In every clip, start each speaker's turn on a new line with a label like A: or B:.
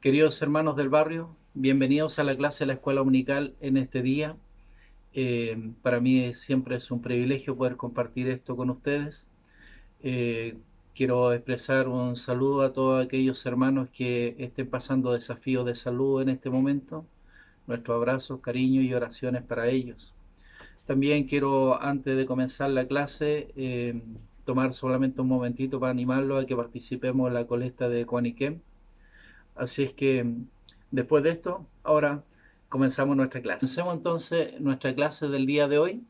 A: Queridos hermanos del barrio, bienvenidos a la clase de la Escuela Dominical en este día. Para mí siempre es un privilegio poder compartir esto con ustedes. Eh, Quiero expresar un saludo a todos aquellos hermanos que estén pasando desafíos de salud en este momento. Nuestros abrazos, cariño y oraciones para ellos. También quiero, antes de comenzar la clase, tomar solamente un momentito para animarlos a que participemos en la colecta de Coaniquem. Así es que después de esto, ahora comenzamos nuestra clase. Comencemos entonces nuestra clase del día de hoy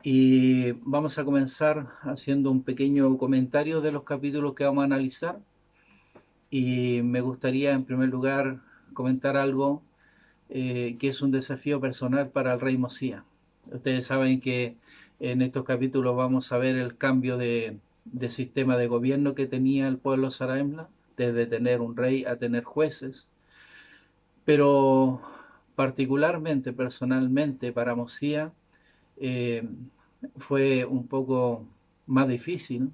A: y vamos a comenzar haciendo un pequeño comentario de los capítulos que vamos a analizar. Y me gustaría en primer lugar comentar algo que es un desafío personal para el rey Mosía. Ustedes saben que en estos capítulos vamos a ver el cambio de sistema de gobierno que tenía el pueblo Saraemla, desde tener un rey a tener jueces, pero particularmente, personalmente, para Mosía eh, fue un poco más difícil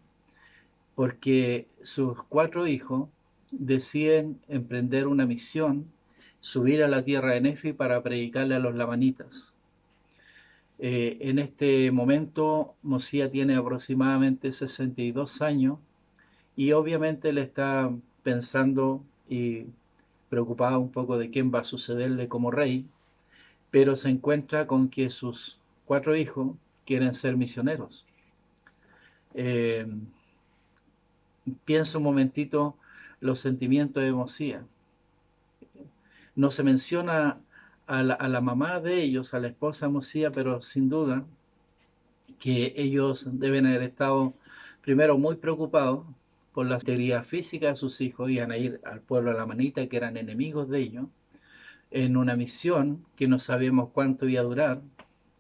A: porque sus cuatro hijos deciden emprender una misión, subir a la tierra de Nefi para predicarle a los lamanitas. En este momento Mosía tiene aproximadamente 62 años y obviamente él está pensando y preocupado un poco de quién va a sucederle como rey, pero se encuentra con que sus cuatro hijos quieren ser misioneros. Eh, Pienso un momentito los sentimientos de Mosía. No se menciona a la mamá de ellos, a la esposa de Mosía, pero sin duda que ellos deben haber estado primero muy preocupados por la integridad física de sus hijos. Iban a ir al pueblo de la Manita, que eran enemigos de ellos, en una misión que no sabíamos cuánto iba a durar.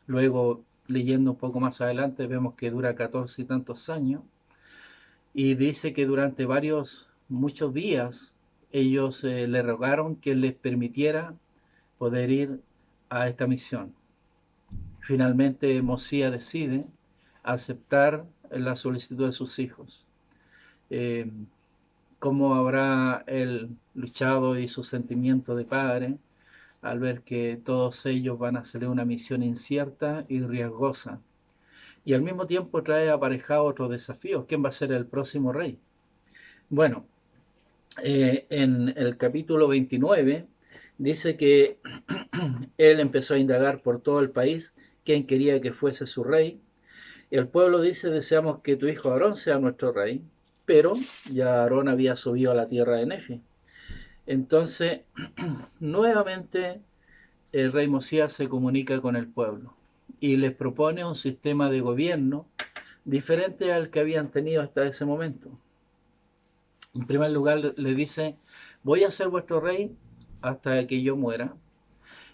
A: Luego, leyendo un poco más adelante, vemos que dura 14 y tantos años. Y dice que durante muchos días, ellos le rogaron que les permitiera poder ir a esta misión. Finalmente, Mosía decide aceptar la solicitud de sus hijos. Eh, ¿Cómo habrá él luchado y su sentimiento de padre al ver que todos ellos van a hacer una misión incierta y riesgosa? Y al mismo tiempo trae aparejado otros desafíos. ¿Quién va a ser el próximo rey? Bueno, en el capítulo 29 dice que él empezó a indagar por todo el país quién quería que fuese su rey. El pueblo dice: deseamos que tu hijo Aarón sea nuestro rey, pero ya Aarón había subido a la tierra de Nefi. Entonces, nuevamente el rey Mosías se comunica con el pueblo y les propone un sistema de gobierno diferente al que habían tenido hasta ese momento. En primer lugar, le dice: voy a ser vuestro rey hasta que yo muera,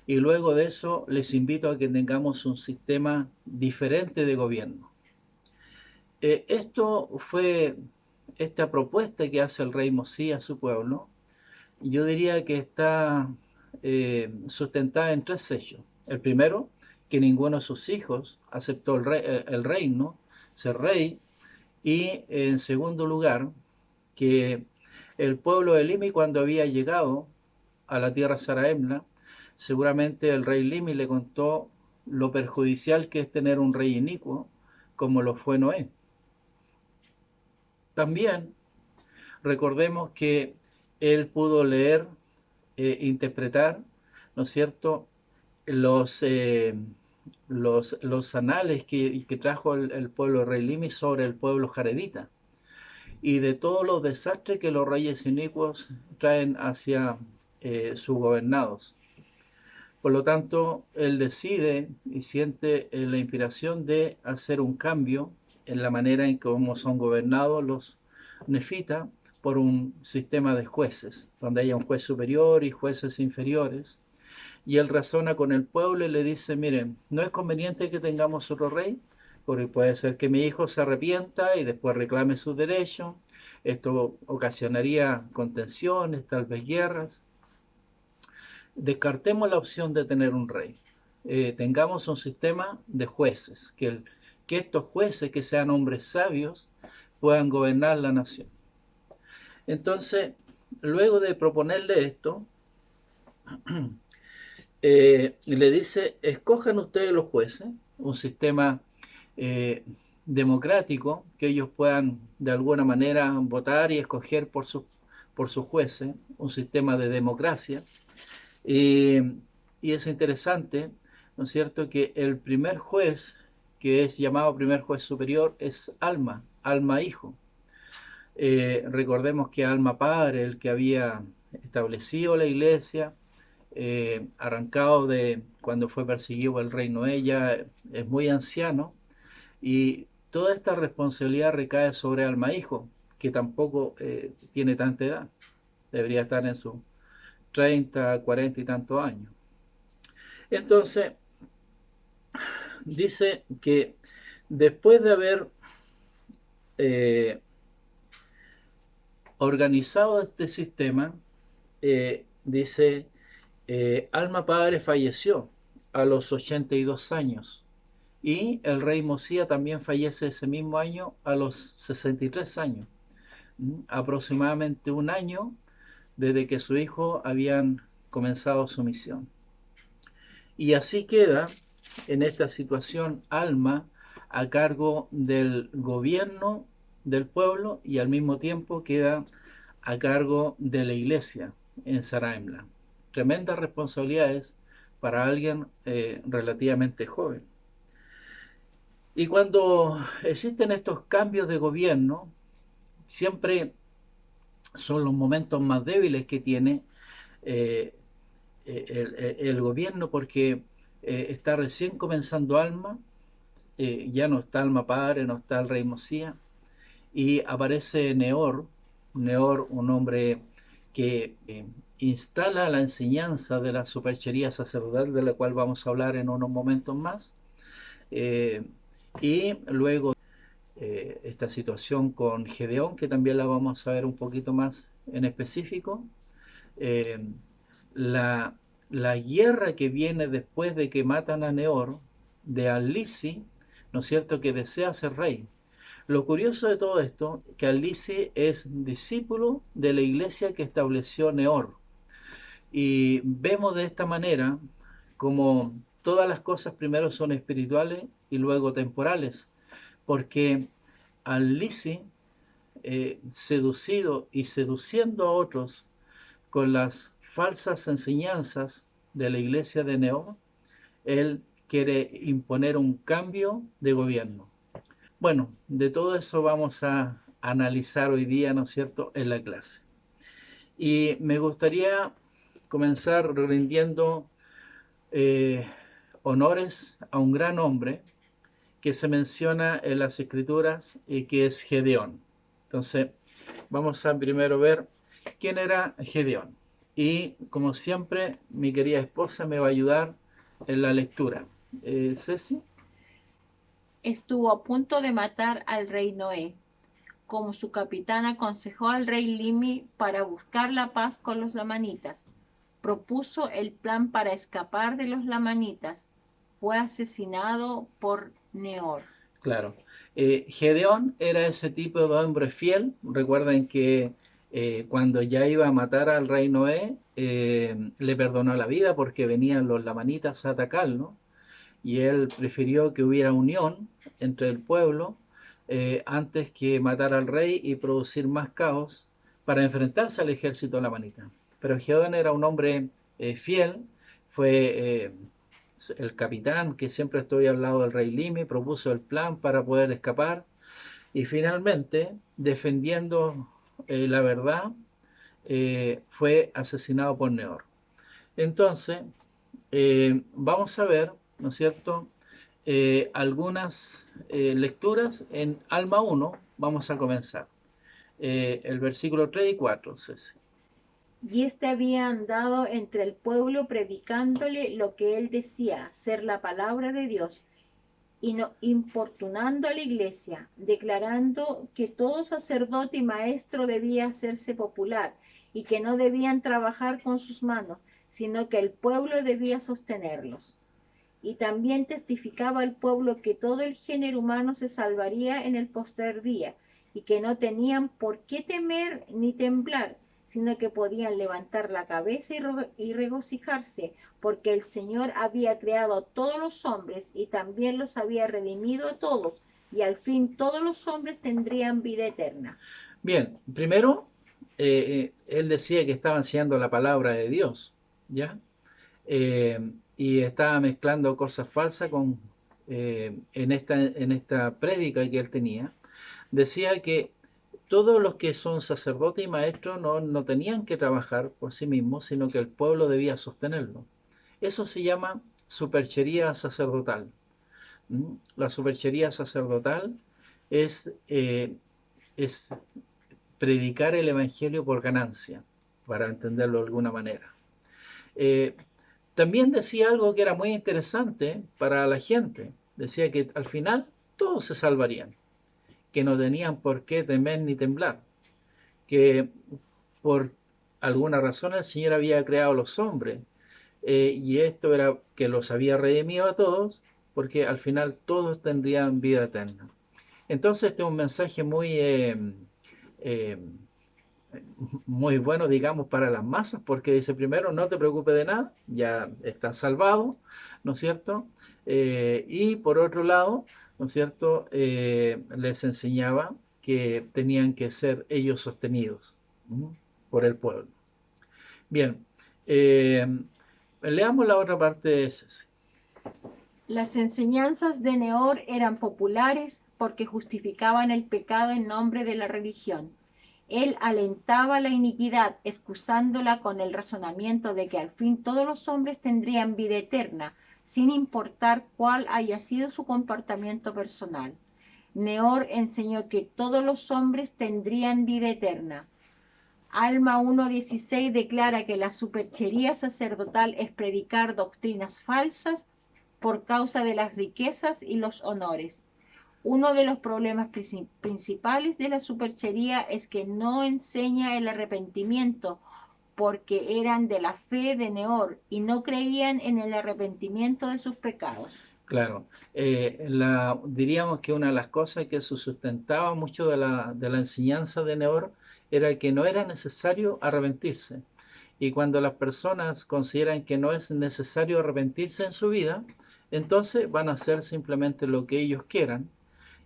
A: y luego de eso les invito a que tengamos un sistema diferente de gobierno. Esto fue esta propuesta que hace el rey Mosí a su pueblo. Yo diría que está sustentada en tres hechos. El primero, que ninguno de sus hijos aceptó el reino, ser rey. Y en segundo lugar, que el pueblo de Limi, cuando había llegado a la tierra Saraemla, seguramente el rey Limi le contó lo perjudicial que es tener un rey inicuo, como lo fue Noé. También recordemos que él pudo leer, interpretar, ¿no es cierto?, los, eh, los anales que trajo el pueblo rey Limi sobre el pueblo jaredita y de todos los desastres que los reyes inicuos traen hacia sus gobernados. Por lo tanto, él decide y siente la inspiración de hacer un cambio en la manera en cómo son gobernados los nefitas por un sistema de jueces, donde haya un juez superior y jueces inferiores. Y él razona con el pueblo y le dice: miren, no es conveniente que tengamos otro rey, porque puede ser que mi hijo se arrepienta y después reclame sus derechos. Esto ocasionaría contenciones, tal vez guerras. Descartemos la opción de tener un rey. Tengamos un sistema de jueces, que estos jueces, que sean hombres sabios, puedan gobernar la nación. Entonces, luego de proponerle esto, le dice, escojan ustedes los jueces, un sistema eh, democrático, que ellos puedan de alguna manera votar y escoger por sus jueces, un sistema de democracia. Y es interesante, ¿no es cierto?, que el primer juez, que es llamado primer juez superior, es Alma, Alma hijo. Recordemos que Alma padre, el que había establecido la iglesia, arrancado de cuando fue perseguido el rey Noé, ya es muy anciano, y toda esta responsabilidad recae sobre Alma hijo, que tampoco tiene tanta edad, debería estar en sus 30, 40 y tantos años. Entonces, dice que después de haber eh, organizado este sistema, dice, Alma padre falleció a los 82 años y el rey Mosía también fallece ese mismo año a los 63 años, aproximadamente un año desde que su hijo habían comenzado su misión. Y así queda en esta situación Alma a cargo del gobierno del pueblo y al mismo tiempo queda a cargo de la iglesia en Saraemla. Tremendas responsabilidades para alguien relativamente joven. Y cuando existen estos cambios de gobierno, siempre son los momentos más débiles que tiene eh, el gobierno, porque está recién comenzando Alma, ya no está Alma padre, no está el rey Mosía, y aparece Neor, Neor, un hombre que instala la enseñanza de la superchería sacerdotal, de la cual vamos a hablar en unos momentos más, eh, y luego esta situación con Gedeón, que también la vamos a ver un poquito más en específico, eh, la, la guerra que viene después de que matan a Neor, de Al-Lisi, ¿no es cierto?, que desea ser rey. Lo curioso de todo esto, que Al-Lisi es discípulo de la iglesia que estableció Neor. Y vemos de esta manera como todas las cosas primero son espirituales y luego temporales, porque Al-Lisi, seducido y seduciendo a otros con las falsas enseñanzas de la iglesia de Neor, él quiere imponer un cambio de gobierno. Bueno, de todo eso vamos a analizar hoy día, ¿no es cierto?, en la clase. Y me gustaría comenzar rindiendo eh, honores a un gran hombre que se menciona en las escrituras y que es Gedeón. Entonces, vamos a primero ver quién era Gedeón. Y como siempre, mi querida esposa me va a ayudar en la lectura. Ceci.
B: Estuvo a punto de matar al rey Noé. Como su capitán aconsejó al rey Limi para buscar la paz con los lamanitas. Propuso el plan para escapar de los lamanitas. Fue asesinado por Neor.
A: Claro. Gedeón era ese tipo de hombre fiel. Recuerden que cuando ya iba a matar al rey Noé, le perdonó la vida porque venían los lamanitas a atacarlo. Y él prefirió que hubiera unión entre el pueblo antes que matar al rey y producir más caos para enfrentarse al ejército lamanita. Pero Gedeón era un hombre fiel, fue el capitán que siempre estoy al lado del rey Limi, propuso el plan para poder escapar y finalmente, defendiendo la verdad, fue asesinado por Neor. Entonces, vamos a ver, ¿no es cierto?, algunas lecturas en Alma 1. Vamos a comenzar. El versículo 3 y 4, Ceci.
B: Y éste había andado entre el pueblo predicándole lo que él decía ser la palabra de Dios, y no importunando a la iglesia, declarando que todo sacerdote y maestro debía hacerse popular y que no debían trabajar con sus manos, sino que el pueblo debía sostenerlos. Y también testificaba al pueblo que todo el género humano se salvaría en el postrer día, y que no tenían por qué temer ni temblar, sino que podían levantar la cabeza y regocijarse, porque el Señor había creado a todos los hombres y también los había redimido a todos, y al fin todos los hombres tendrían vida eterna.
A: Bien, primero, él decía que estaba enseñando la palabra de Dios, ¿ya? Y estaba mezclando cosas falsas en esta prédica que él tenía. Decía que todos los que son sacerdotes y maestros no tenían que trabajar por sí mismos, sino que el pueblo debía sostenerlo. Eso se llama superchería sacerdotal. ¿Mm? La superchería sacerdotal es, es predicar el evangelio por ganancia, para entenderlo de alguna manera. Eh, También decía algo que era muy interesante para la gente. Decía que al final todos se salvarían, que no tenían por qué temer ni temblar, que por alguna razón el Señor había creado a los hombres, y esto era que los había redimido a todos, porque al final todos tendrían vida eterna. Entonces este es un mensaje eh, muy bueno, digamos, para las masas, porque dice primero, no te preocupes de nada, ya estás salvado, ¿no es cierto? Y por otro lado, ¿no es cierto? Les enseñaba que tenían que ser ellos sostenidos, ¿m? Por el pueblo. Bien, eh, leamos la otra parte de ese.
B: Las enseñanzas de Nehor eran populares porque justificaban el pecado en nombre de la religión. Él alentaba la iniquidad, excusándola con el razonamiento de que al fin todos los hombres tendrían vida eterna, sin importar cuál haya sido su comportamiento personal. Nehor enseñó que todos los hombres tendrían vida eterna. Alma 1.16 declara que la superchería sacerdotal es predicar doctrinas falsas por causa de las riquezas y los honores. Uno de los problemas principales de la superchería es que no enseña el arrepentimiento, porque eran de la fe de Nehor y no creían en el arrepentimiento de sus pecados.
A: Claro, diríamos que una de las cosas que se sustentaba mucho de la enseñanza de Nehor era que no era necesario arrepentirse. Y cuando las personas consideran que no es necesario arrepentirse en su vida, entonces van a hacer simplemente lo que ellos quieran.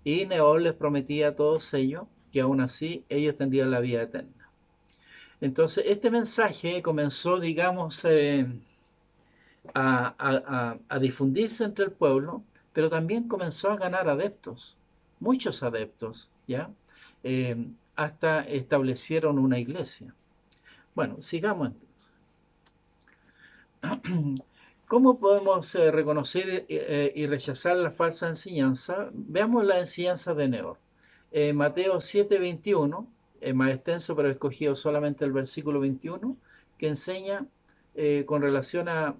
A: Y Nehor les prometía a todos ellos que aún así ellos tendrían la vida eterna. Entonces este mensaje comenzó, digamos, a difundirse entre el pueblo, pero también comenzó a ganar adeptos, muchos adeptos, ¿ya? Hasta establecieron una iglesia. Bueno, sigamos entonces. ¿Cómo podemos reconocer y rechazar la falsa enseñanza? Veamos la enseñanza de Nehor. Mateo 7:21, más extenso, pero he escogido solamente el versículo 21, que enseña con relación a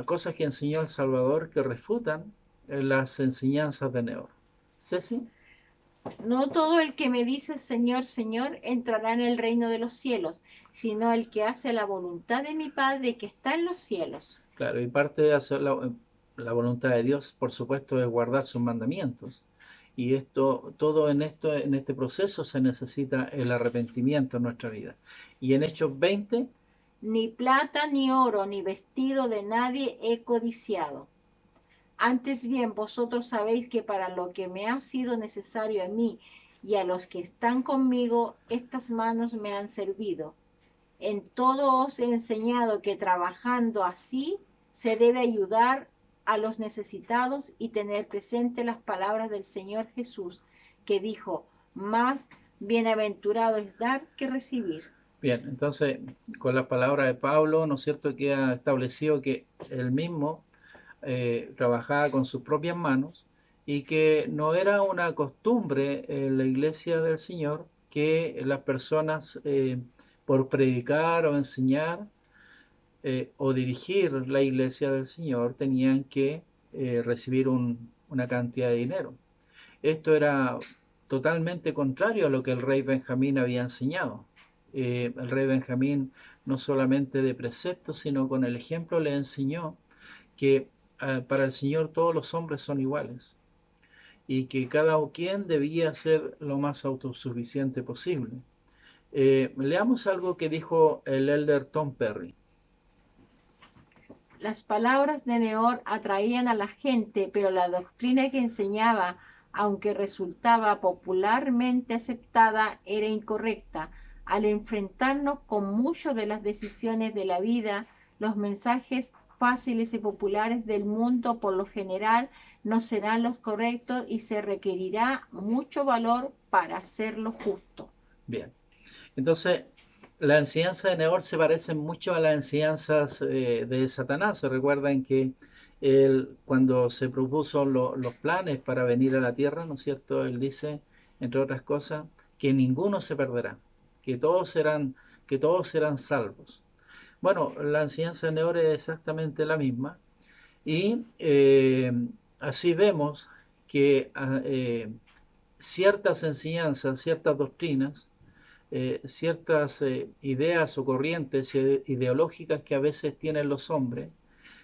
A: cosas que enseñó el Salvador que refutan las enseñanzas de Nehor. ¿Ceci?
B: No todo el que me dice Señor, Señor entrará en el reino de los cielos, sino el que hace la voluntad de mi Padre que está en los cielos.
A: Claro, y parte de hacer la voluntad de Dios, por supuesto, es guardar sus mandamientos. Y todo en este proceso se necesita el arrepentimiento en nuestra vida. Y en Hechos 20,
B: Ni plata, ni oro, ni vestido de nadie he codiciado. Antes bien, vosotros sabéis que para lo que me ha sido necesario a mí y a los que están conmigo, estas manos me han servido. En todo os he enseñado que trabajando así se debe ayudar a los necesitados y tener presente las palabras del Señor Jesús, que dijo, más bienaventurado es dar que recibir.
A: bien, entonces con la palabra de Pablo, ¿no es cierto?, que ha establecido que él mismo trabajaba con sus propias manos y que no era una costumbre en la iglesia del Señor que las personas por predicar o enseñar o dirigir la iglesia del Señor tenían que recibir una cantidad de dinero. Esto era totalmente contrario a lo que el rey Benjamín había enseñado. El rey Benjamín no solamente de preceptos, sino con el ejemplo le enseñó que para el Señor todos los hombres son iguales y que cada quien debía ser lo más autosuficiente posible. Leamos algo que dijo el elder Tom Perry.
B: Las palabras de Neor atraían a la gente, pero la doctrina que enseñaba, aunque resultaba popularmente aceptada, era incorrecta. Al enfrentarnos con muchas de las decisiones de la vida, los mensajes fáciles y populares del mundo por lo general no serán los correctos y se requerirá mucho valor para hacerlo justo.
A: Bien, entonces la enseñanza de Nehor se parece mucho a las enseñanzas de Satanás. Se recuerdan que él, cuando se propuso los planes para venir a la tierra, ¿no es cierto? Él dice, entre otras cosas, que ninguno se perderá, que todos serán salvos. Bueno, la enseñanza de Nehor es exactamente la misma y así vemos que ciertas enseñanzas, ciertas doctrinas, ciertas ideas o corrientes ideológicas que a veces tienen los hombres,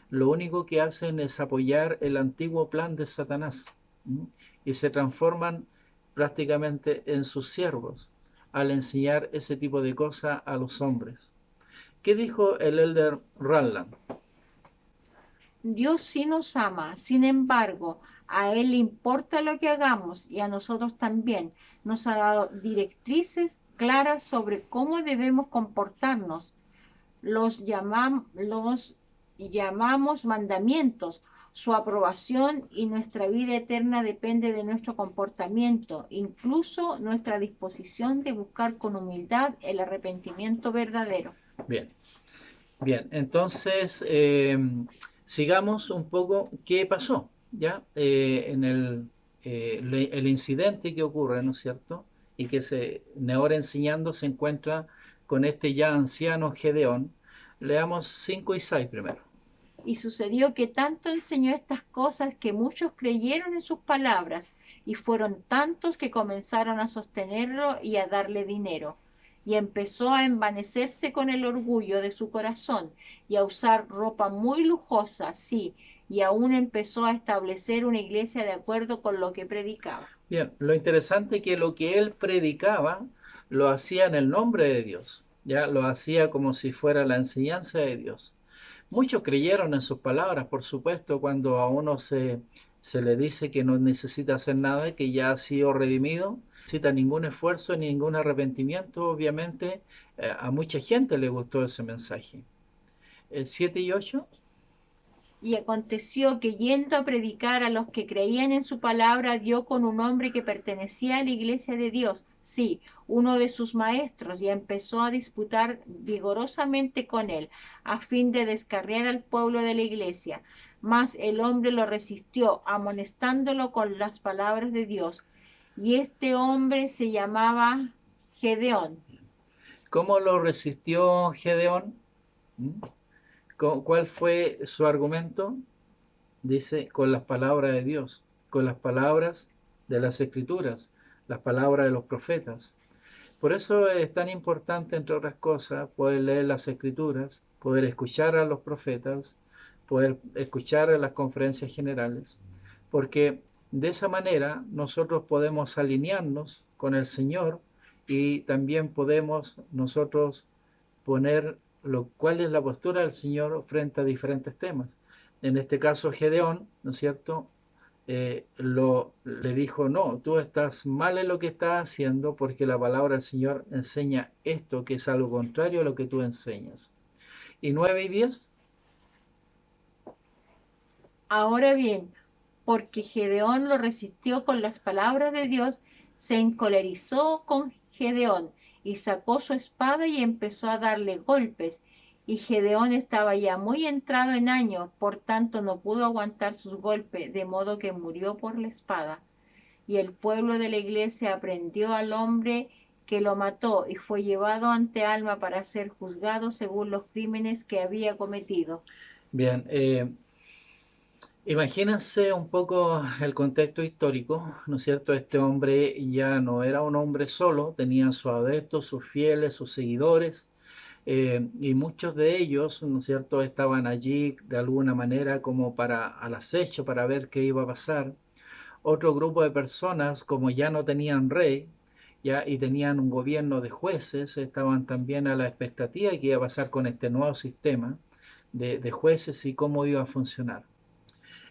A: lo único que hacen es apoyar el antiguo plan de Satanás, ¿m? Y se transforman prácticamente en sus siervos al enseñar ese tipo de cosas a los hombres. ¿Qué dijo el elder Randland?
B: Dios sí nos ama, sin embargo, a Él le importa lo que hagamos y a nosotros también. Nos ha dado directrices claras sobre cómo debemos comportarnos. Los llamamos mandamientos. Su aprobación y nuestra vida eterna depende de nuestro comportamiento, incluso nuestra disposición de buscar con humildad el arrepentimiento verdadero.
A: Bien, bien, entonces sigamos un poco qué pasó, ¿ya? En el incidente que ocurre, ¿no es cierto? Y que Nehor enseñando se encuentra con este ya anciano Gedeón. Leamos 5 y 6 primero.
B: Y sucedió que tanto enseñó estas cosas que muchos creyeron en sus palabras, y fueron tantos que comenzaron a sostenerlo y a darle dinero. Y empezó a envanecerse con el orgullo de su corazón y a usar ropa muy lujosa, sí, y aún empezó a establecer una iglesia de acuerdo con lo que predicaba.
A: Bien, lo interesante es que lo que él predicaba lo hacía en el nombre de Dios, ya lo hacía como si fuera la enseñanza de Dios. Muchos creyeron en sus palabras, por supuesto, cuando a uno se le dice que no necesita hacer nada, que ya ha sido redimido, no necesita ningún esfuerzo, ningún arrepentimiento, obviamente a mucha gente le gustó ese mensaje. 7 y 8.
B: Y aconteció que yendo a predicar a los que creían en su palabra, dio con un hombre que pertenecía a la iglesia de Dios, sí, uno de sus maestros, y empezó a disputar vigorosamente con él, a fin de descarriar al pueblo de la iglesia. Mas el hombre lo resistió, amonestándolo con las palabras de Dios. Y este hombre se llamaba Gedeón.
A: ¿Cómo lo resistió Gedeón? ¿Mm? ¿Cuál fue su argumento? Dice, con las palabras de Dios, con las palabras de las escrituras, las palabras de los profetas. Por eso es tan importante, entre otras cosas, poder leer las escrituras, poder escuchar a los profetas, poder escuchar a las conferencias generales, porque de esa manera nosotros podemos alinearnos con el Señor y también podemos nosotros poner cuál es la postura del Señor frente a diferentes temas. En este caso Gedeón, ¿no es cierto? Le dijo, no, tú estás mal en lo que estás haciendo porque la palabra del Señor enseña esto que es algo contrario a lo que tú enseñas. ¿Y 9 y 10?
B: Ahora bien, porque Gedeón lo resistió con las palabras de Dios, se encolerizó con Gedeón y sacó su espada y empezó a darle golpes. Y Gedeón estaba ya muy entrado en años, por tanto no pudo aguantar sus golpes, de modo que murió por la espada. Y el pueblo de la iglesia prendió al hombre que lo mató y fue llevado ante Alma para ser juzgado según los crímenes que había cometido.
A: Bien, imagínense un poco el contexto histórico, ¿no es cierto? Este hombre ya no era un hombre solo, tenía sus adeptos, sus fieles, sus seguidores, y muchos de ellos, ¿no es cierto?, estaban allí de alguna manera como para al acecho, para ver qué iba a pasar. Otro grupo de personas, como ya no tenían rey, ¿ya? Y tenían un gobierno de jueces, estaban también a la expectativa de qué iba a pasar con este nuevo sistema de jueces y cómo iba a funcionar.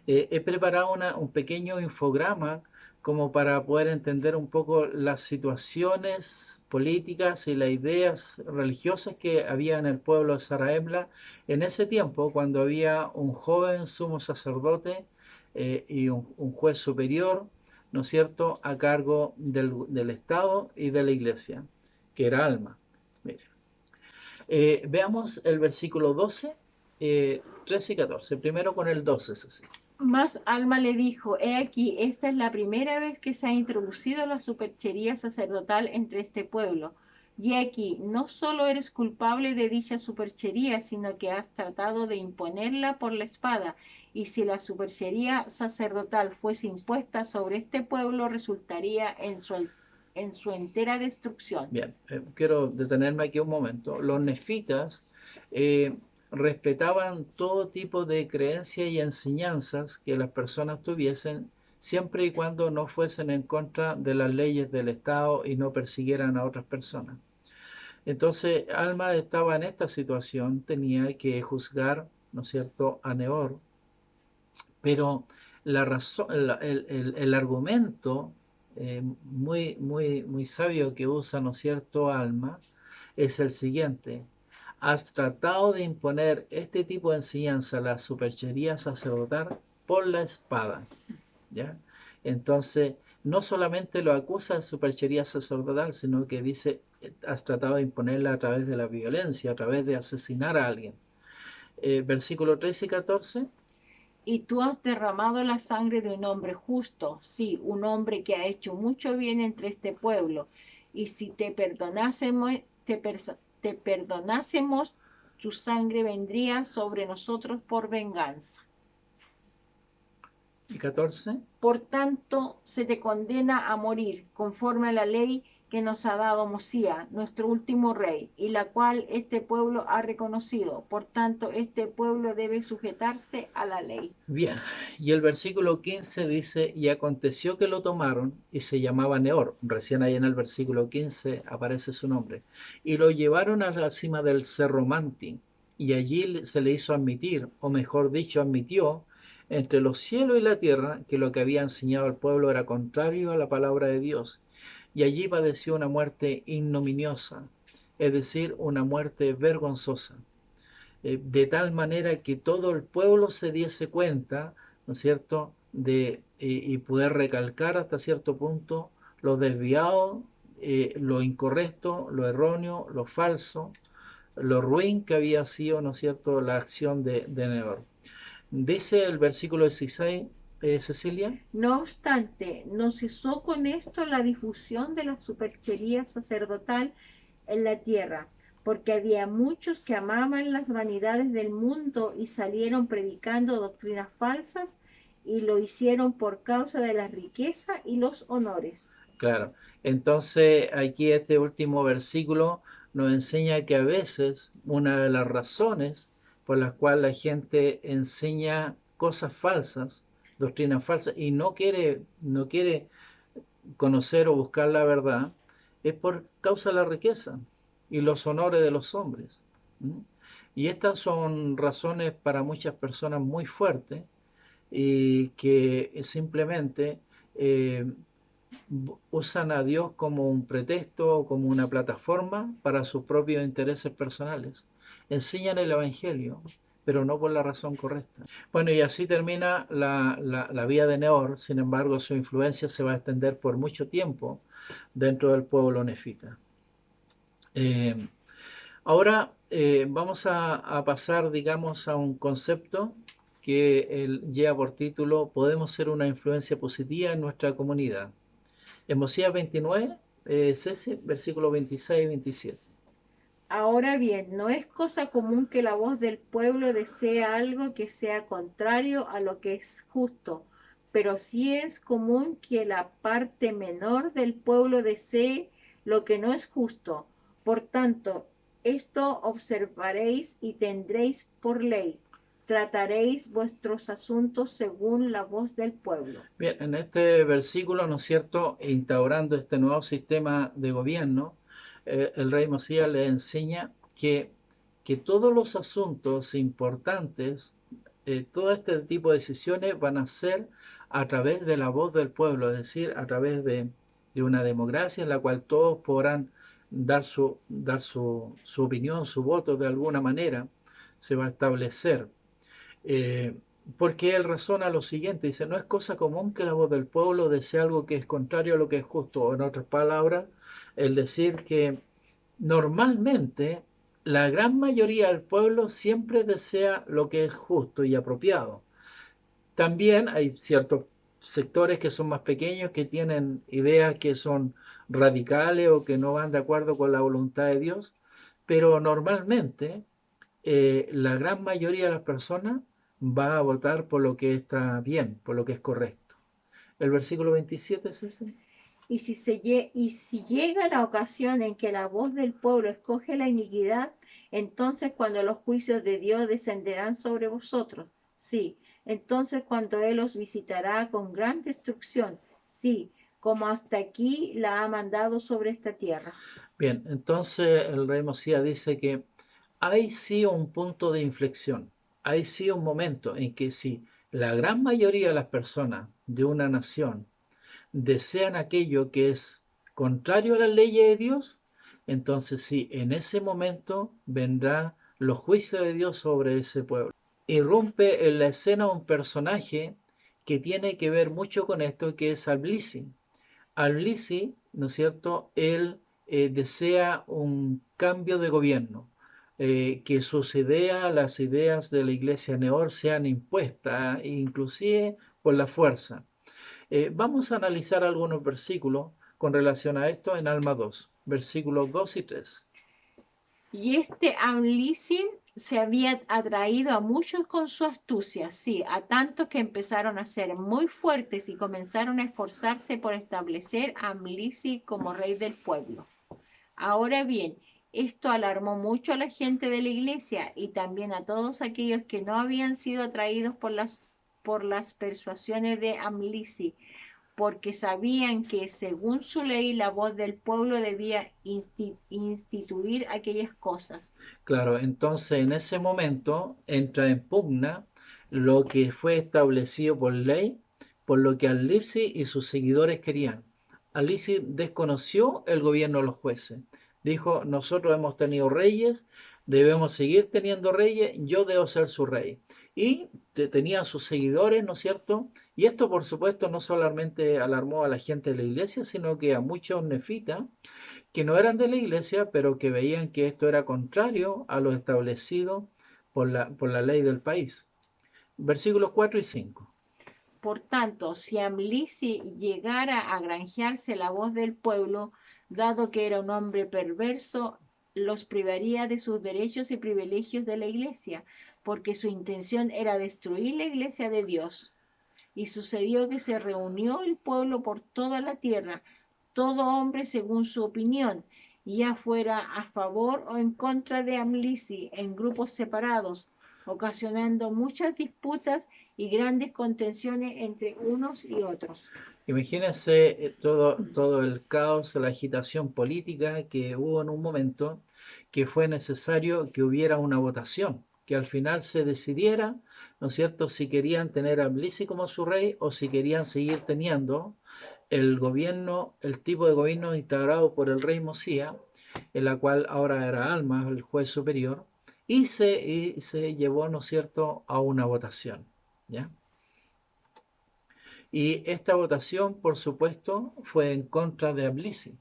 A: He preparado un pequeño infograma como para poder entender un poco las situaciones políticas y las ideas religiosas que había en el pueblo de Zarahemla en ese tiempo, cuando había un joven sumo sacerdote y un juez superior, ¿no es cierto?, a cargo del Estado y de la Iglesia, que era Alma. Mire. Veamos el versículo 12, 13 y 14. Primero con el 12, es así.
B: Mas Alma le dijo, he aquí, esta es la primera vez que se ha introducido la superchería sacerdotal entre este pueblo. Y aquí, no solo eres culpable de dicha superchería, sino que has tratado de imponerla por la espada. Y si la superchería sacerdotal fuese impuesta sobre este pueblo, resultaría en su entera destrucción.
A: Bien, quiero detenerme aquí un momento. Los nefitas eh, respetaban todo tipo de creencias y enseñanzas que las personas tuviesen, siempre y cuando no fuesen en contra de las leyes del Estado y no persiguieran a otras personas. Entonces, Alma estaba en esta situación, tenía que juzgar, ¿no es cierto?, a Neor, pero la razón, el argumento muy sabio que usa, ¿no es cierto?, Alma, es el siguiente. Has tratado de imponer este tipo de enseñanza, la superchería sacerdotal, por la espada, ¿ya? Entonces, no solamente lo acusa de superchería sacerdotal, sino que dice, has tratado de imponerla a través de la violencia, a través de asesinar a alguien. Versículo 13 y 14.
B: Y tú has derramado la sangre de un hombre justo, sí, un hombre que ha hecho mucho bien entre este pueblo. Y si te perdonásemos, te perdonásemos, tu sangre vendría sobre nosotros por venganza.
A: Y 14.
B: Por tanto, se te condena a morir conforme a la ley que nos ha dado Mosía, nuestro último rey, y la cual este pueblo ha reconocido. Por tanto, este pueblo debe sujetarse a la ley.
A: Bien, y el versículo 15 dice, y aconteció que lo tomaron, y se llamaba Neor, recién ahí en el versículo 15 aparece su nombre, y lo llevaron a la cima del cerro Manti, y allí se le hizo admitir, o mejor dicho, admitió, entre los cielos y la tierra, que lo que había enseñado al pueblo era contrario a la palabra de Dios, y allí padeció una muerte ignominiosa, es decir, una muerte vergonzosa, de tal manera que todo el pueblo se diese cuenta, ¿no es cierto?, y poder recalcar hasta cierto punto lo desviado, lo incorrecto, lo erróneo, lo falso, lo ruin que había sido, ¿no es cierto?, la acción de Neor. Dice el versículo 16, Cecilia.
B: No obstante, no cesó con esto la difusión de la superchería sacerdotal en la tierra, porque había muchos que amaban las vanidades del mundo y salieron predicando doctrinas falsas y lo hicieron por causa de la riqueza y los honores.
A: Claro, entonces aquí este último versículo nos enseña que a veces una de las razones por las cuales la gente enseña cosas falsas, doctrinas falsas, y no quiere conocer o buscar la verdad, es por causa de la riqueza y los honores de los hombres. ¿Mm? Y estas son razones para muchas personas muy fuertes y que simplemente eh, usan a Dios como un pretexto o como una plataforma para sus propios intereses personales. Enseñan el Evangelio, pero no por la razón correcta. Bueno, y así termina la vida de Neor. Sin embargo, su influencia se va a extender por mucho tiempo dentro del pueblo nefita. Ahora vamos a pasar, digamos, a un concepto que lleva por título "Podemos ser una influencia positiva en nuestra comunidad". En Mosías 29, Ceci, versículos 26 y 27.
B: Ahora bien, no es cosa común que la voz del pueblo desee algo que sea contrario a lo que es justo, pero sí es común que la parte menor del pueblo desee lo que no es justo. Por tanto, esto observaréis y tendréis por ley. trataréis vuestros asuntos según la voz del pueblo.
A: Bien, en este versículo, ¿no es cierto?, instaurando este nuevo sistema de gobierno, el rey Mosías le enseña que todos los asuntos importantes, todo este tipo de decisiones van a ser a través de la voz del pueblo, es decir, a través de una democracia en la cual todos podrán dar su opinión, su voto de alguna manera, se va a establecer. Eh, Porque él razona lo siguiente, dice, no es cosa común que la voz del pueblo desee algo que es contrario a lo que es justo. O en otras palabras, el decir que normalmente la gran mayoría del pueblo siempre desea lo que es justo y apropiado. También hay ciertos sectores que son más pequeños, que tienen ideas que son radicales o que no van de acuerdo con la voluntad de Dios, pero normalmente la gran mayoría de las personas va a votar por lo que está bien, por lo que es correcto. El versículo 27 es ese.
B: Y si llega la ocasión en que la voz del pueblo escoge la iniquidad, entonces cuando los juicios de Dios descenderán sobre vosotros. Sí, entonces cuando Él os visitará con gran destrucción. Sí, como hasta aquí la ha mandado sobre esta tierra.
A: Bien, entonces el rey Mosías dice que hay sí un punto de inflexión, hay sí un momento en que si la gran mayoría de las personas de una nación desean aquello que es contrario a la ley de Dios, entonces sí, en ese momento vendrá los juicios de Dios sobre ese pueblo. Irrumpe en la escena un personaje que tiene que ver mucho con esto, que es Al-Blisi. Al-Blisi, ¿no es cierto?, él desea un cambio de gobierno, que sus ideas, las ideas de la iglesia Neor sean impuestas, inclusive por la fuerza. Vamos a analizar algunos versículos con relación a esto en Alma 2, versículos 2 y 3.
B: Y este Amlisim se había atraído a muchos con su astucia, sí, a tantos que empezaron a ser muy fuertes y comenzaron a esforzarse por establecer a Amlisi como rey del pueblo. Ahora bien, esto alarmó mucho a la gente de la iglesia y también a todos aquellos que no habían sido atraídos por las persuasiones de Amlisi, porque sabían que según su ley la voz del pueblo debía instituir aquellas cosas.
A: Claro, entonces en ese momento entra en pugna lo que fue establecido por ley, por lo que Al-Libsi y sus seguidores querían. Al-Libsi desconoció el gobierno de los jueces. Dijo, nosotros hemos tenido reyes, debemos seguir teniendo reyes, yo debo ser su rey. Y tenía a sus seguidores, ¿no es cierto? Y esto, por supuesto, no solamente alarmó a la gente de la iglesia, sino que a muchos nefitas que no eran de la iglesia, pero que veían que esto era contrario a lo establecido por la ley del país. Versículos 4 y 5.
B: Por tanto, si Amlisi llegara a granjearse la voz del pueblo, dado que era un hombre perverso, los privaría de sus derechos y privilegios de la iglesia, porque su intención era destruir la iglesia de Dios. Y sucedió que se reunió el pueblo por toda la tierra, todo hombre según su opinión, ya fuera a favor o en contra de Amlisi, en grupos separados, ocasionando muchas disputas y grandes contenciones entre unos y otros.
A: Imagínense todo el caos, la agitación política que hubo en un momento que fue necesario que hubiera una votación, que al final se decidiera, ¿no es cierto?, si querían tener a Blisi como su rey o si querían seguir teniendo el gobierno, el tipo de gobierno instaurado por el rey Mosía, en la cual ahora era Alma, el juez superior, y se llevó, ¿no es cierto?, a una votación, ¿ya? Y esta votación, por supuesto, fue en contra de Ablisi.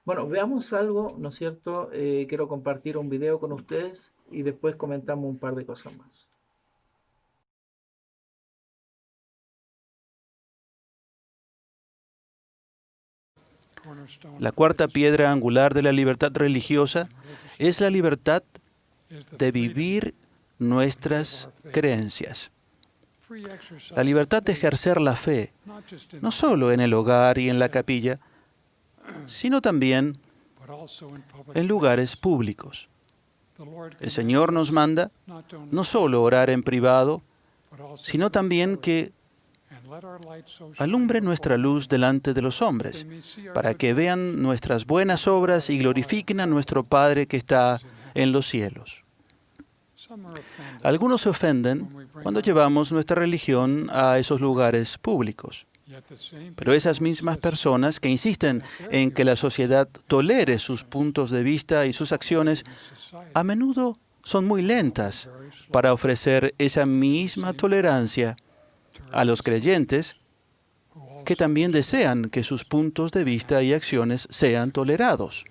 A: Bueno, veamos algo, ¿no es cierto? Quiero compartir un video con ustedes y después comentamos un par de cosas más.
C: La cuarta piedra angular de la libertad religiosa es la libertad de vivir nuestras creencias. La libertad de ejercer la fe, no solo en el hogar y en la capilla, sino también en lugares públicos. El Señor nos manda no solo orar en privado, sino también que alumbre nuestra luz delante de los hombres, para que vean nuestras buenas obras y glorifiquen a nuestro Padre que está en los cielos. Algunos se ofenden cuando llevamos nuestra religión a esos lugares públicos. Pero esas mismas personas que insisten en que la sociedad tolere sus puntos de vista y sus acciones, a menudo son muy lentas para ofrecer esa misma tolerancia a los creyentes que también desean que sus puntos de vista y acciones sean tolerados.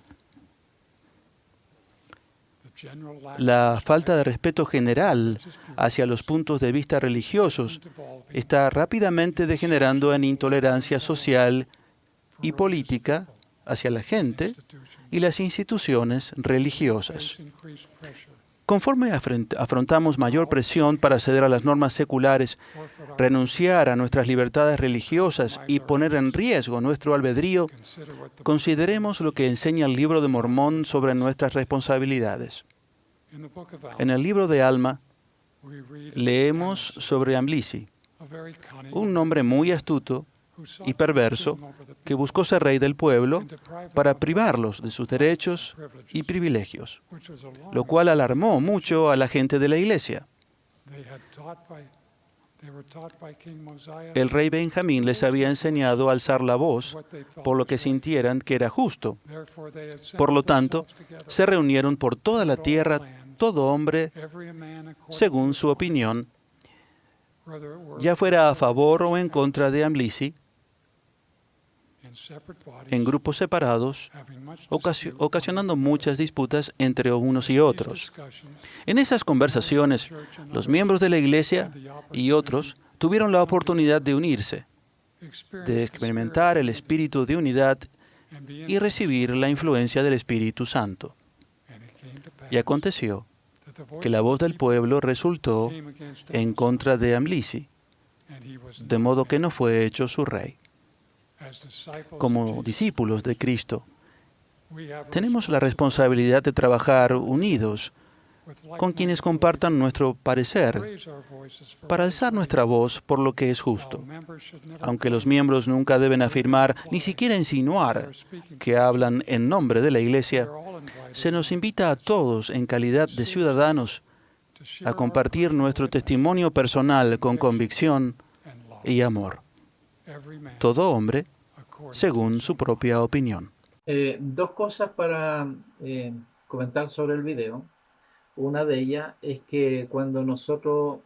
C: La falta de respeto general hacia los puntos de vista religiosos está rápidamente degenerando en intolerancia social y política hacia la gente y las instituciones religiosas. Conforme afrontamos mayor presión para ceder a las normas seculares, renunciar a nuestras libertades religiosas y poner en riesgo nuestro albedrío, consideremos lo que enseña el Libro de Mormón sobre nuestras responsabilidades. En el libro de Alma, leemos sobre Amlici, un hombre muy astuto y perverso que buscó ser rey del pueblo para privarlos de sus derechos y privilegios, lo cual alarmó mucho a la gente de la iglesia. El rey Benjamín les había enseñado a alzar la voz por lo que sintieran que era justo. Por lo tanto, se reunieron por toda la tierra todo hombre según su opinión, ya fuera a favor o en contra de Amlici, en grupos separados, ocasionando muchas disputas entre unos y otros. En esas conversaciones, los miembros de la iglesia y otros tuvieron la oportunidad de unirse, de experimentar el espíritu de unidad y recibir la influencia del Espíritu Santo. Y aconteció que la voz del pueblo resultó en contra de Amlici, de modo que no fue hecho su rey. Como discípulos de Cristo, tenemos la responsabilidad de trabajar unidos con quienes compartan nuestro parecer para alzar nuestra voz por lo que es justo. Aunque los miembros nunca deben afirmar, ni siquiera insinuar, que hablan en nombre de la Iglesia, se nos invita a todos, en calidad de ciudadanos, a compartir nuestro testimonio personal con convicción y amor. Todo hombre, según su propia opinión.
A: Dos cosas para comentar sobre el video. Una de ellas es que cuando nosotros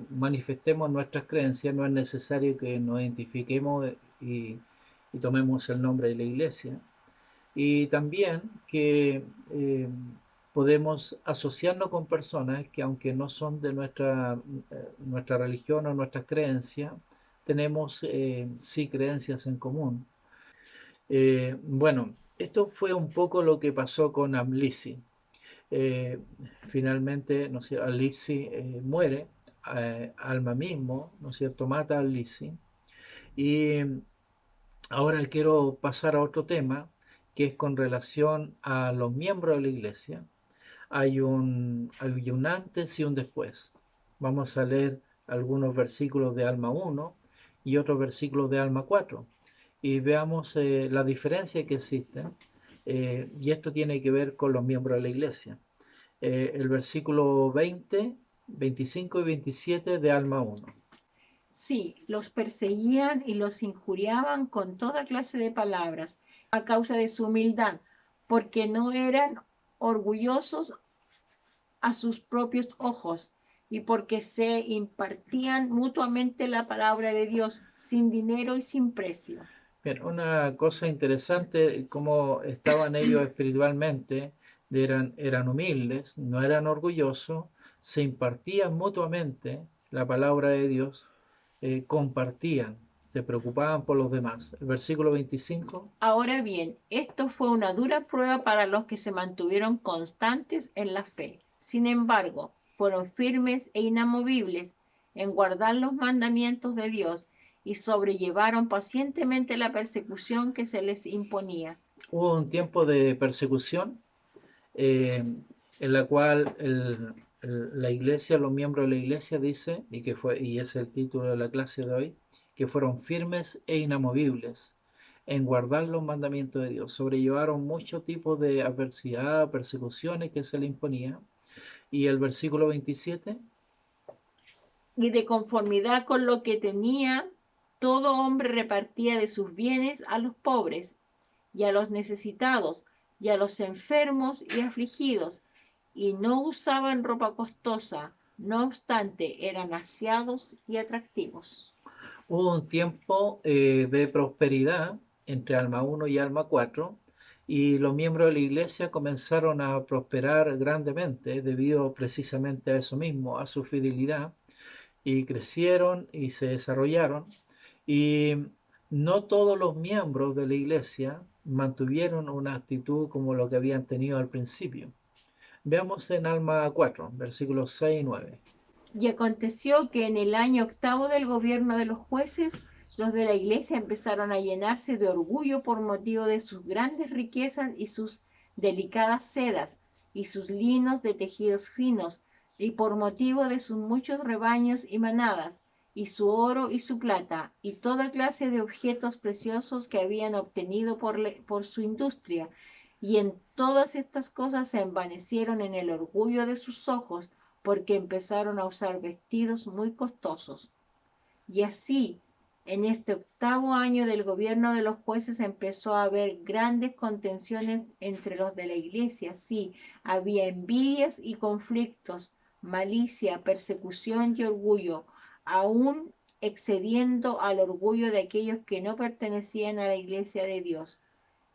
A: manifestemos nuestras creencias, no es necesario que nos identifiquemos y tomemos el nombre de la iglesia. Y también que podemos asociarnos con personas que, aunque no son de nuestra religión o nuestras creencias, tenemos sí creencias en común. Bueno, esto fue un poco lo que pasó con Amlici. Finalmente, ¿no es cierto?, Amlici muere, Alma mismo, ¿no es cierto?, mata a Amlici. Y ahora quiero pasar a otro tema, que es con relación a los miembros de la iglesia. Hay un antes y un después. Vamos a leer algunos versículos de Alma 1 y otros versículos de Alma 4. Y veamos la diferencia que existe. Y esto tiene que ver con los miembros de la iglesia. El versículo 20, 25 y 27 de Alma 1.
B: Sí, los perseguían y los injuriaban con toda clase de palabras a causa de su humildad, porque no eran orgullosos a sus propios ojos y porque se impartían mutuamente la palabra de Dios sin dinero y sin precio.
A: Bien, una cosa interesante, cómo estaban ellos espiritualmente, eran humildes, no eran orgullosos, se impartían mutuamente la palabra de Dios, compartían, se preocupaban por los demás. El versículo 25.
B: Ahora bien, esto fue una dura prueba para los que se mantuvieron constantes en la fe. Sin embargo, fueron firmes e inamovibles en guardar los mandamientos de Dios y sobrellevaron pacientemente la persecución que se les imponía.
A: Hubo un tiempo de persecución en la cual la iglesia, los miembros de la iglesia dice, y es el título de la clase de hoy, que fueron firmes e inamovibles en guardar los mandamientos de Dios. Sobrellevaron muchos tipos de adversidad, persecuciones que se le imponía. Y el versículo 27.
B: Y de conformidad con lo que tenía, todo hombre repartía de sus bienes a los pobres y a los necesitados y a los enfermos y afligidos, y no usaban ropa costosa, no obstante eran aseados y atractivos.
A: Hubo un tiempo de prosperidad entre Alma 1 y Alma 4, y los miembros de la iglesia comenzaron a prosperar grandemente debido precisamente a eso mismo, a su fidelidad, y crecieron y se desarrollaron. Y no todos los miembros de la iglesia mantuvieron una actitud como lo que habían tenido al principio. Veamos en Alma 4, versículos 6 y 9.
B: Y aconteció que en el año 8º del gobierno de los jueces, los de la iglesia empezaron a llenarse de orgullo por motivo de sus grandes riquezas y sus delicadas sedas y sus linos de tejidos finos, y por motivo de sus muchos rebaños y manadas, y su oro y su plata, y toda clase de objetos preciosos que habían obtenido por su industria. Y en todas estas cosas se envanecieron en el orgullo de sus ojos, porque empezaron a usar vestidos muy costosos. Y así, en este 8º año del gobierno de los jueces empezó a haber grandes contenciones entre los de la iglesia. Sí, había envidias y conflictos, malicia, persecución y orgullo, aún excediendo al orgullo de aquellos que no pertenecían a la iglesia de Dios.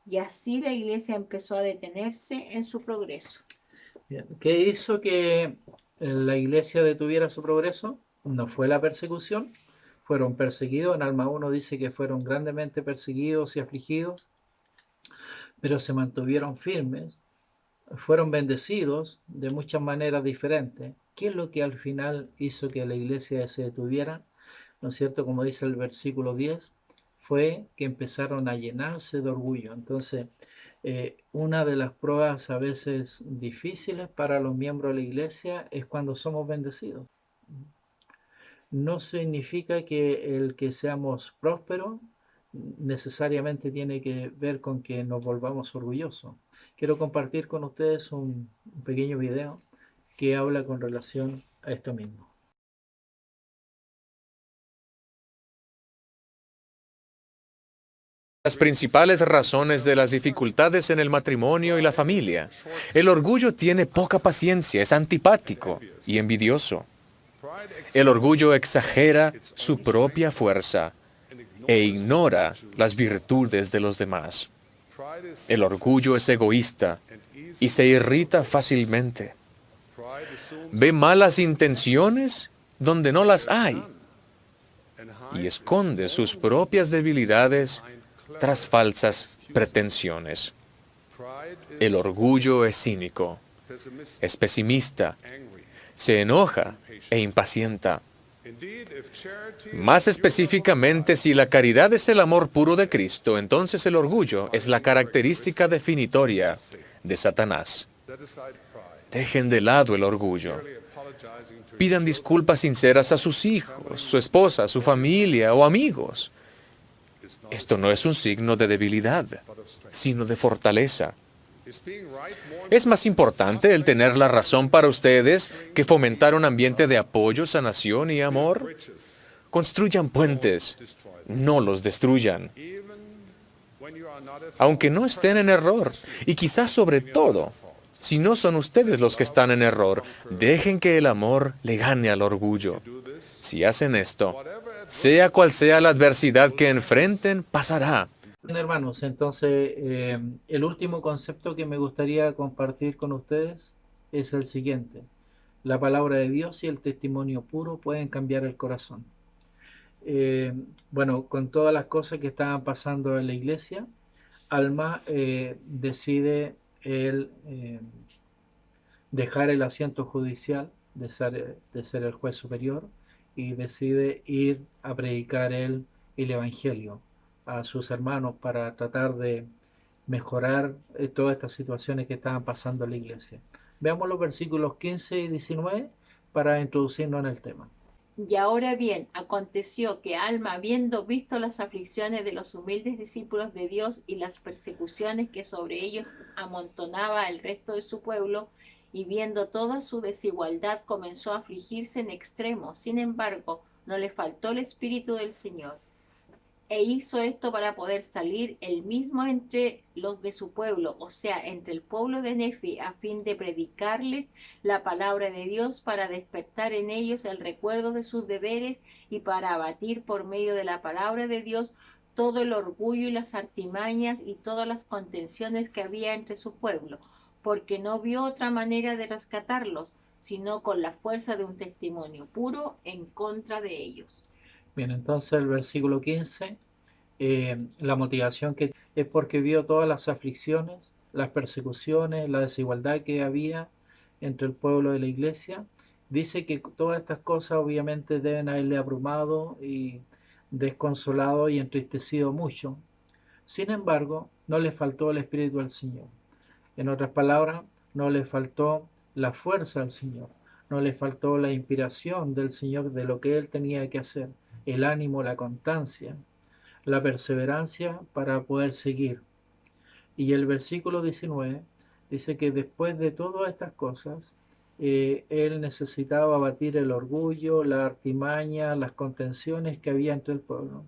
B: Y así la iglesia empezó a detenerse en su progreso.
A: Bien. ¿Qué hizo que la iglesia detuviera su progreso? No fue la persecución, fueron perseguidos. En Alma 1 dice que fueron grandemente perseguidos y afligidos, pero se mantuvieron firmes, fueron bendecidos de muchas maneras diferentes. ¿Qué es lo que al final hizo que la iglesia se detuviera? ¿No es cierto? Como dice el versículo 10, fue que empezaron a llenarse de orgullo. Entonces, una de las pruebas a veces difíciles para los miembros de la iglesia es cuando somos bendecidos. No significa que el que seamos prósperos necesariamente tiene que ver con que nos volvamos orgullosos. Quiero compartir con ustedes un pequeño video que habla con relación a esto mismo.
D: Las principales razones de las dificultades en el matrimonio y la familia. El orgullo tiene poca paciencia, es antipático y envidioso. El orgullo exagera su propia fuerza e ignora las virtudes de los demás. El orgullo es egoísta y se irrita fácilmente. Ve malas intenciones donde no las hay y esconde sus propias debilidades tras falsas pretensiones. El orgullo es cínico, es pesimista, se enoja e impacienta. Más específicamente, si la caridad es el amor puro de Cristo, entonces el orgullo es la característica definitoria de Satanás. Dejen de lado el orgullo. Pidan disculpas sinceras a sus hijos, su esposa, su familia o amigos. Esto no es un signo de debilidad, sino de fortaleza. ¿Es más importante el tener la razón para ustedes que fomentar un ambiente de apoyo, sanación y amor? Construyan puentes, no los destruyan. Aunque no estén en error, y quizás sobre todo, si no son ustedes los que están en error, dejen que el amor le gane al orgullo. Si hacen esto, sea cual sea la adversidad que enfrenten, pasará.
A: Bien, hermanos, entonces el último concepto que me gustaría compartir con ustedes es el siguiente. La palabra de Dios y el testimonio puro pueden cambiar el corazón. Bueno, con todas las cosas que estaban pasando en la iglesia, Alma decide dejar el asiento judicial de ser el juez superior y decide ir a predicar el evangelio a sus hermanos para tratar de mejorar todas estas situaciones que estaban pasando en la iglesia. Veamos los versículos 15 y 19 para introducirnos en el tema.
B: Y ahora bien, aconteció que Alma, habiendo visto las aflicciones de los humildes discípulos de Dios y las persecuciones que sobre ellos amontonaba el resto de su pueblo, y viendo toda su desigualdad, comenzó a afligirse en extremo. Sin embargo, no le faltó el Espíritu del Señor. E hizo esto para poder salir él mismo entre los de su pueblo, o sea, entre el pueblo de Nefi, a fin de predicarles la palabra de Dios, para despertar en ellos el recuerdo de sus deberes y para abatir por medio de la palabra de Dios todo el orgullo y las artimañas y todas las contenciones que había entre su pueblo, porque no vio otra manera de rescatarlos, sino con la fuerza de un testimonio puro en contra de ellos.
A: Bien, entonces el versículo 15, la motivación que es porque vio todas las aflicciones, las persecuciones, la desigualdad que había entre el pueblo y la iglesia. Dice que todas estas cosas obviamente deben haberle abrumado y desconsolado y entristecido mucho. Sin embargo, no le faltó el Espíritu del Señor. En otras palabras, no le faltó la fuerza al Señor, no le faltó la inspiración del Señor de lo que él tenía que hacer, el ánimo, la constancia, la perseverancia para poder seguir. Y el versículo 19 dice que después de todas estas cosas, él necesitaba abatir el orgullo, la artimaña, las contenciones que había entre el pueblo.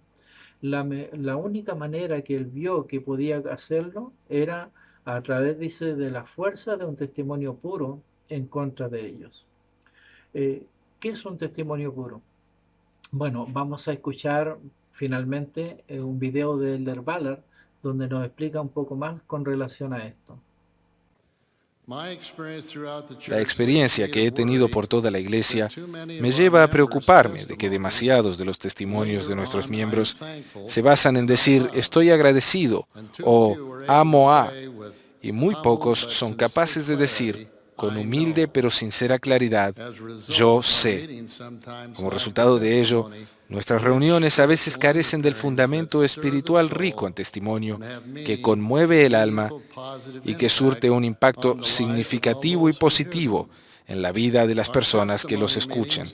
A: La única manera que él vio que podía hacerlo era a través, dice, de la fuerza de un testimonio puro en contra de ellos. ¿Qué es un testimonio puro? Bueno, vamos a escuchar finalmente un video de Elder Ballard donde nos explica un poco más con relación a esto.
E: La experiencia que he tenido por toda la Iglesia me lleva a preocuparme de que demasiados de los testimonios de nuestros miembros se basan en decir estoy agradecido o amo a, y muy pocos son capaces de decir con humilde pero sincera claridad, yo sé. Como resultado de ello, nuestras reuniones a veces carecen del fundamento espiritual rico en testimonio que conmueve el alma y que surte un impacto significativo y positivo en la vida de las personas que los escuchen.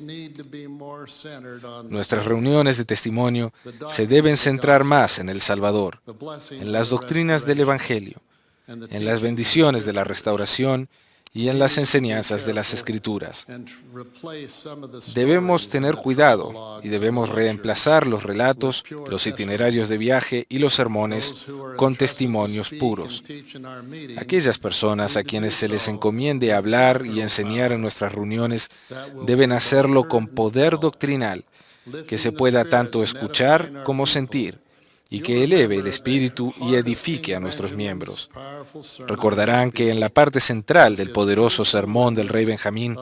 E: Nuestras reuniones de testimonio se deben centrar más en el Salvador, en las doctrinas del Evangelio, en las bendiciones de la restauración y en las enseñanzas de las Escrituras. Debemos tener cuidado y debemos reemplazar los relatos, los itinerarios de viaje y los sermones con testimonios puros. Aquellas personas a quienes se les encomiende hablar y enseñar en nuestras reuniones deben hacerlo con poder doctrinal, que se pueda tanto escuchar como sentir, y que eleve el espíritu y edifique a nuestros miembros. Recordarán que en la parte central del poderoso sermón del rey Benjamín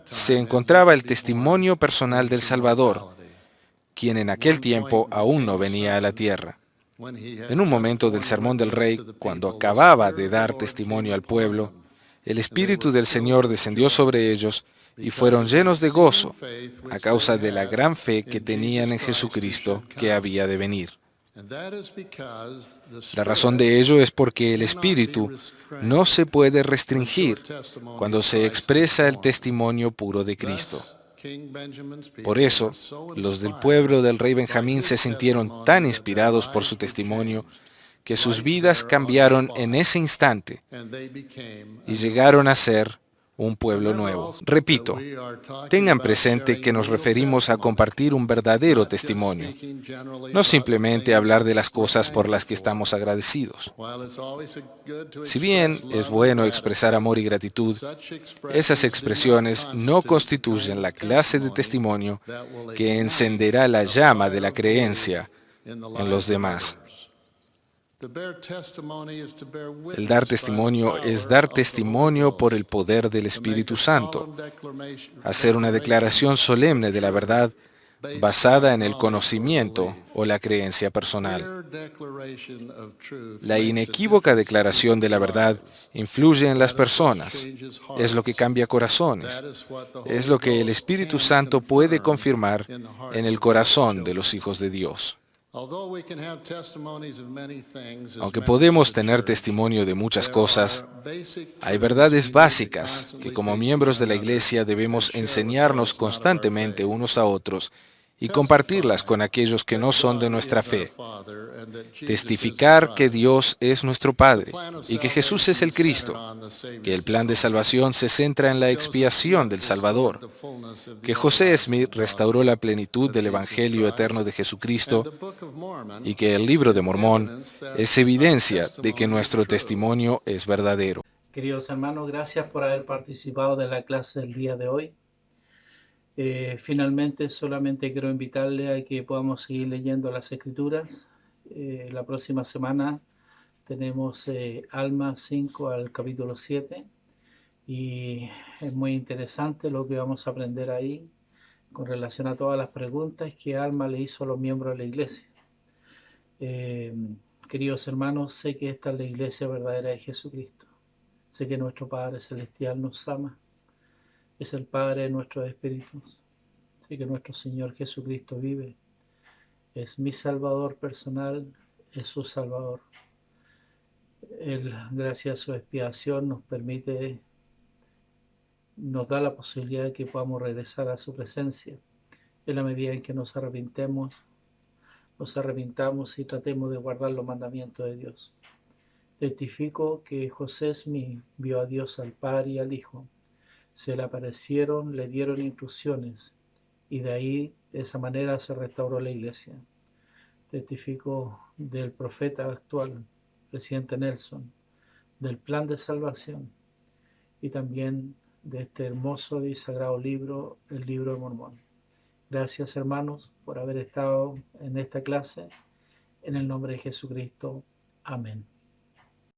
E: se encontraba el testimonio personal del Salvador, quien en aquel tiempo aún no venía a la tierra. En un momento del sermón del rey, cuando acababa de dar testimonio al pueblo, el Espíritu del Señor descendió sobre ellos y fueron llenos de gozo a causa de la gran fe que tenían en Jesucristo que había de venir. La razón de ello es porque el Espíritu no se puede restringir cuando se expresa el testimonio puro de Cristo. Por eso, los del pueblo del rey Benjamín se sintieron tan inspirados por su testimonio que sus vidas cambiaron en ese instante y llegaron a ser un pueblo nuevo. Repito, tengan presente que nos referimos a compartir un verdadero testimonio, no simplemente hablar de las cosas por las que estamos agradecidos. Si bien es bueno expresar amor y gratitud, esas expresiones no constituyen la clase de testimonio que encenderá la llama de la creencia en los demás. El dar testimonio es dar testimonio por el poder del Espíritu Santo, hacer una declaración solemne de la verdad basada en el conocimiento o la creencia personal. La inequívoca declaración de la verdad influye en las personas, es lo que cambia corazones, es lo que el Espíritu Santo puede confirmar en el corazón de los hijos de Dios. Aunque podemos tener testimonio de muchas cosas, hay verdades básicas que como miembros de la Iglesia debemos enseñarnos constantemente unos a otros y compartirlas con aquellos que no son de nuestra fe. Testificar que Dios es nuestro Padre y que Jesús es el Cristo, que el plan de salvación se centra en la expiación del Salvador, que José Smith restauró la plenitud del Evangelio eterno de Jesucristo y que el Libro de Mormón es evidencia de que nuestro testimonio es verdadero.
A: Queridos hermanos, gracias por haber participado de la clase del día de hoy. Finalmente, solamente quiero invitarle a que podamos seguir leyendo las Escrituras. La próxima semana tenemos Alma 5 al capítulo 7 y es muy interesante lo que vamos a aprender ahí con relación a todas las preguntas que Alma le hizo a los miembros de la iglesia. Queridos hermanos, sé que esta es la iglesia verdadera de Jesucristo. Sé que nuestro Padre Celestial nos ama. Es el Padre de nuestros espíritus. Sé que nuestro Señor Jesucristo vive. Es mi Salvador personal, es su Salvador. Él, gracias a su expiación, nos da la posibilidad de que podamos regresar a su presencia en la medida en que nos arrepintamos y tratemos de guardar los mandamientos de Dios. Testifico que José Smith vio a Dios, al Padre y al Hijo. Se le aparecieron, le dieron instrucciones y de esa manera se restauró la iglesia. Testifico del profeta actual, presidente Nelson, del plan de salvación y también de este hermoso y sagrado libro, el Libro de Mormón. Gracias, hermanos, por haber estado en esta clase. En el nombre de Jesucristo. Amén.